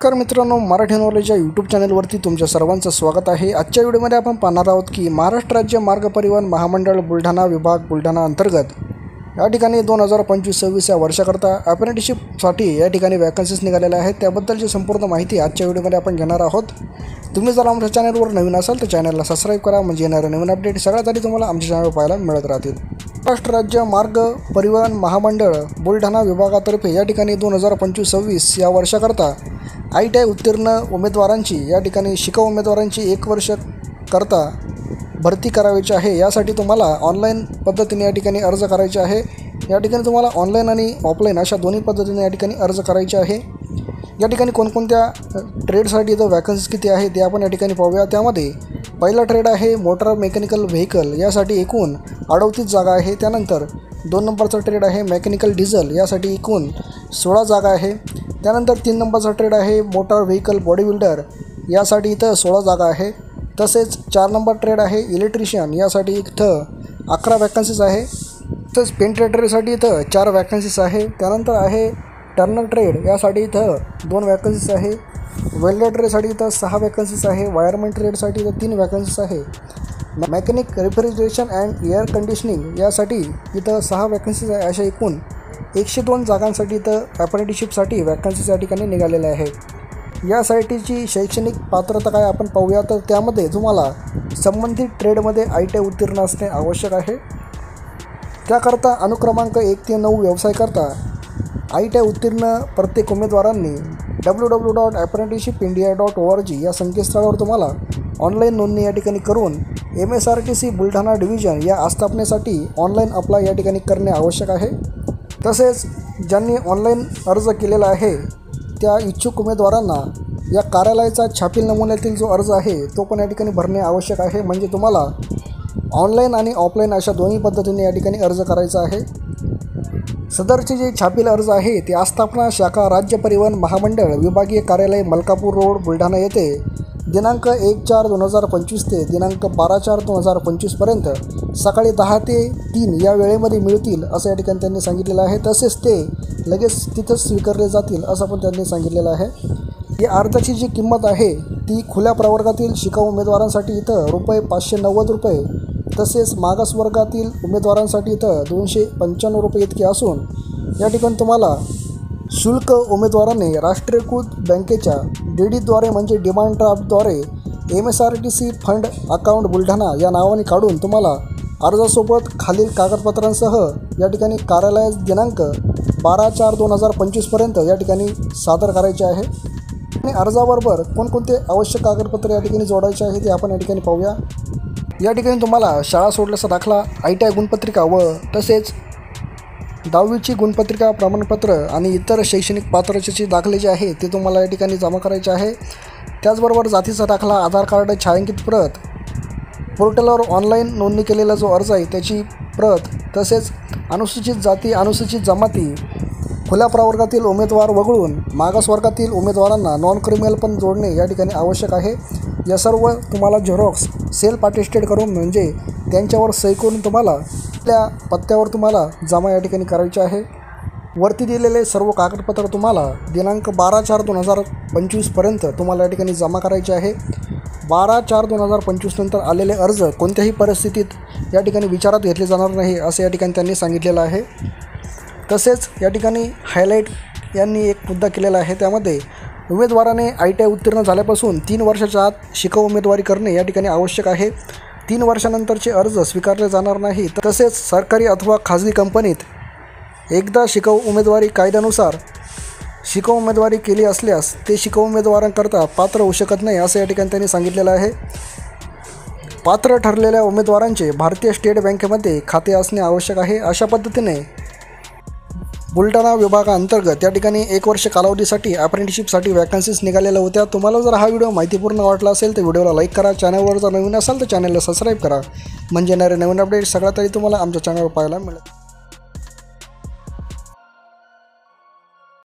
नमस्कार मित्रांनो, मराठी नॉलेज या यूट्यूब चॅनलवरती तुमच्या सर्वांचं स्वागत आहे। आजच्या व्हिडिओमध्ये आपण पाहणार आहोत की महाराष्ट्र राज्य मार्ग परिवहन महामंडळ बुलढाणा विभाग बुलढाणा अंतर्गत या ठिकाणी 2025-26 या वर्षाकरता अप्रेंटिसशिपसाठी या ठिकाणी वॅकन्सीज निघालेल्या आहेत। त्याबद्दलची संपूर्ण माहिती आजच्या व्हिडिओमध्ये आपण घेणार आहोत। तुम्ही जर आमच्या चॅनलवर नवीन असाल तर चॅनलला सबस्क्राईब करा, म्हणजे येणारे नवीन अपडेट सगळ्यात आधी तुम्हाला आमच्या चॅनलवर पाहायला मिळत राहतील। महाराष्ट्र राज्य मार्ग परिवहन महामंडळ बुलढाणा विभागातर्फे या ठिकाणी 2025-26 या वर्षाकरता ITI उत्तीर्ण उमेदवारांची या ठिकाणी शिकाऊ उमेदवारांची 1 वर्ष करता भरती करायची आहे। यासाठी तुम्हाला ऑनलाईन पद्धतीने या ठिकाणी अर्ज करायचे आहे। या ठिकाणी तुम्हाला ऑनलाईन आणि ऑफलाईन अशा दोन्ही पद्धतीने या ठिकाणी अर्ज करायचे आहे। या ठिकाणी कोणकोणत्या ट्रेडसाठी इथं वॅकन्सी किती आहे ते आपण या ठिकाणी पाहूया। त्यामध्ये पहिला ट्रेड आहे मोटर मेकॅनिकल व्हेकल, यासाठी एकूण 38 जागा आहे। त्यानंतर 2 नंबरचा ट्रेड आहे मेकॅनिकल डिझेल, यासाठी एकूण 16 जागा आहे। त्यानंतर 3 नंबरचा ट्रेड आहे मोटर व्हेकल बॉडी बिल्डर, यासाठी इथं 16 जागा आहे। तसेच 4 नंबर ट्रेड आहे इलेक्ट्रिशियन, यासाठी इथं 11 वॅकन्सीज आहे। तसेच पेंट ट्रेडसाठी इथं 4 वॅकन्सीज आहे। त्यानंतर आहे टर्नर ट्रेड, यासाठी इथं 2 वॅकन्सीज आहे। वेल्डर ट्रेडसाठी इथं 6 वॅकन्सीज आहे। वायरमॅन ट्रेडसाठी इथं 3 वॅकन्सीज आहे। Mechanic refrigeration and air conditioning, यासाठी इथं 6 वॅकन्सीज आहे। अशा एकूण 102 जागांसाठी इथं अप्रेंटिसशिपसाठी वॅकन्सीज या ठिकाणी निघालेल्या आहेत। यासाठीची शैक्षणिक पात्रता काय आपण पाहूया, तर त्यामध्ये तुम्हाला संबंधित ट्रेडमध्ये ITI उत्तीर्ण असणे आवश्यक आहे। त्याकरता अनुक्रमांक 1 ते 9 व्यवसायकरता ITI उत्तीर्ण प्रत्येक उमेदवारांनी www.apprenticeshipindia.org या संकेतस्थळावर तुम्हाला ऑनलाईन नोंदणी या ठिकाणी करून MSRTC बुलढाणा डिव्हिजन या आस्थापनेसाठी ऑनलाईन अप्लाय या ठिकाणी करणे आवश्यक आहे। तसेच ज्यांनी ऑनलाईन अर्ज केलेला आहे त्या इच्छुक उमेदवारांना या कार्यालयाचा छापील नमुन्यातील जो अर्ज आहे तो पण या ठिकाणी भरणे आवश्यक आहे। म्हणजे तुम्हाला ऑनलाईन आणि ऑफलाईन अशा दोन्ही पद्धतीने या ठिकाणी अर्ज करायचा आहे। सदरचे जे छापील अर्ज आहे ते आस्थापना शाखा राज्य परिवहन महामंडळ विभागीय कार्यालय मलकापूर रोड बुलढाणा येथे दिनांक 1/4/2025 ते दिनांक 12/4/2025 पर्यंत सकाळी 10 ते 3 या वेळेमध्ये मिळतील असं या ठिकाणी त्यांनी सांगितलेलं आहे। तसेच ते लगेच तिथंच स्वीकारले जातील असं पण त्यांनी सांगितलेलं आहे। या अर्जाची जी किंमत आहे ती खुल्या प्रवर्गातील शिकाऊ उमेदवारांसाठी इथं ₹590, तसेच मागासवर्गातील उमेदवारांसाठी इथं ₹295 इतके असून या ठिकाणी तुम्हाला शुल्क उमेदवारांनी राष्ट्रीयकृत बँकेच्या DDद्वारे म्हणजे डिमांड ड्राफ्टद्वारे MSRTC फंड अकाउंट बुलढाणा या नावाने काढून तुम्हाला अर्जासोबत खालील कागदपत्रांसह या ठिकाणी कार्यालयास दिनांक 12/4/2025 पर्यंत या ठिकाणी सादर करायचे आहे। आणि अर्जाबरोबर कोणकोणते आवश्यक कागदपत्रे या ठिकाणी जोडायचे आहे ते आपण या ठिकाणी पाहूया। या ठिकाणी तुम्हाला शाळा सोडल्याचा दाखला, ITI गुणपत्रिका व तसेच 10वीची गुणपत्रिका प्रमाणपत्र आणि इतर शैक्षणिक पात्रतेचे दाखले जे आहे ते तुम्हाला या ठिकाणी जमा करायचे आहे। त्याचबरोबर जातीचा दाखला, आधार कार्ड छायांकित प्रत, पोर्टलवर ऑनलाईन नोंदणी केलेला जो अर्ज आहे त्याची प्रत, तसेच अनुसूचित जाती अनुसूचित जमाती खुल्या प्रवर्गातील उमेदवार वगळून मागासवर्गातील उमेदवारांना नॉन क्रिमिनल पण जोडणे या ठिकाणी आवश्यक आहे। या सर्व तुम्हाला झेरॉक्स सेल्फ अटेस्टेड करून म्हणजे त्यांच्यावर सही करून तुम्हाला त्या पत्त्यावर तुम्हाला जमा या ठिकाणी करायचे आहे। वरती दिलेले सर्व कागदपत्र तुम्हाला दिनांक 12/4/2025 पर्यंत तुम्हाला या ठिकाणी जमा करायचे आहे। 12/4/2025 नंतर आलेले अर्ज कोणत्याही परिस्थितीत या ठिकाणी विचारात घेतले जाणार नाही असं या ठिकाणी त्यांनी सांगितलेलं आहे। तसेच या ठिकाणी हायलाईट यांनी एक मुद्दा केलेला आहे, त्यामध्ये उमेदवाराने ITI उत्तीर्ण झाल्यापासून 3 वर्षाच्या आत शिकाऊ उमेदवारी करणे या ठिकाणी आवश्यक आहे। 3 वर्षानंतरचे अर्ज स्वीकारले जाणार नाही। तसेच सरकारी अथवा खाजगी कंपनीत एकदा शिकाऊ उमेदवारी कायद्यानुसार शिकाऊ उमेदवारी केली असल्यास ते शिकाऊ उमेदवारांकरता पात्र होऊ शकत नाही असं या ठिकाणी त्यांनी सांगितलेलं आहे। पात्र ठरलेल्या उमेदवारांचे भारतीय स्टेट बँकेमध्ये खाते असणे आवश्यक आहे। अशा पद्धतीने बुलढाणा विभागाअंतर्गत या ठिकाणी 1 वर्ष कालावधीसाठी अप्रेंटिसशिपसाठी वॅकन्सीज निघालेल्या होत्या। तुम्हाला जर हा व्हिडिओ माहितीपूर्ण वाटला असेल तर व्हिडिओला लाईक करा, चॅनलवर जर नवीन असाल तर चॅनलला सबस्क्राईब करा, म्हणजे येणारे नवीन अपडेट सगळ्यात आधी तुम्हाला आमच्या चॅनलवर पाहायला मिळेल।